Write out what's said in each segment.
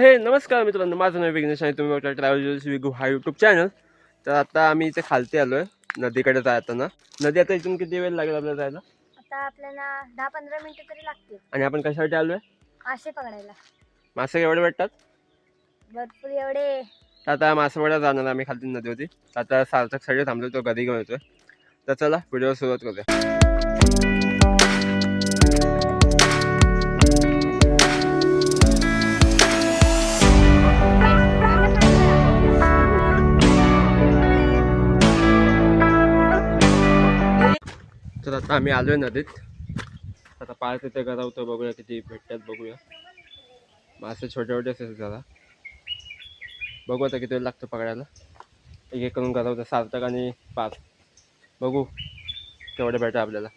हे नमस्कार मित्रांनो, माझं नाव विघ्नेश आणि तुम्ही बघता ट्रॅव्हल विगू हा यूट्यूब चॅनल. तर आता आम्ही इथे खालती आलोय नदीकडे जाताना. नदी आता इथून किती वेळ लागेल आपल्याला जायला? आता आपल्याला 10-15 मिनिटं तरी लागतील आणि आपण कशासाठी आलोय? मासे पकडायला. मासे एवढे भेटतात? भरपूर एवढे. आता मासेवाड्यात जाणार आम्ही खालती नदीवरती. आता सार्थक साठी थांबलो, तो कधी घेऊन येतोय. तर चला व्हिडिओ सुरुवात करूया. तर आता आम्ही आलोय नदीत. आता पाय तिथे गरावतो, बघूया किती भेटतात बघूया. मासे छोटे छोटे असेल जरा, बघू आता किती वेळ लागतो पकडायला. एक एक करून गरावतो सार्थक आणि पाच, बघू तेवढे भेटतात आपल्याला.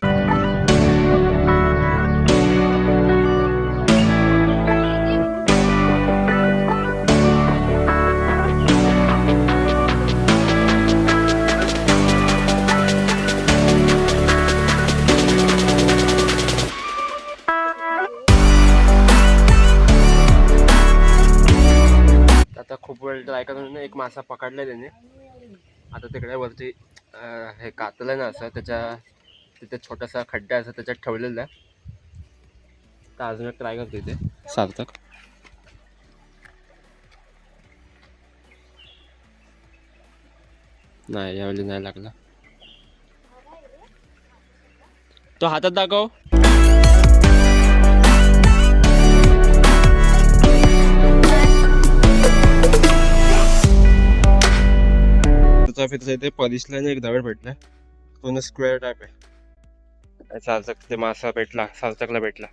आता खूप वेळ ट्राय करून एक मासा पकडला त्याने. आता तिकडे वरती हे कातलं ना असं, त्याच्या तिथे छोटासा खड्डा असं त्याच्यात ठेवलेला आहे. तर अजून एक ट्राय करतो इथे सार्थक. नाही, यावेळी नाही लागला. तो हातात दाखव. फिरता इथे पॉलिशला एक दगड भेटला, पूर्ण स्क्वेअर टाईप आहे. सार्थक ते मासा भेटला, सार्थकला भेटला.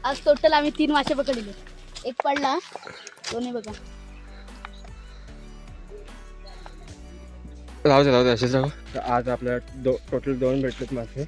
आज टोटल आम्ही 3 मासे पकडले. एक पडला, दोन्ही बघा. राहू दे असेच राहू. तर आज आपल्याला टोटल 2 भेटलेत मासे.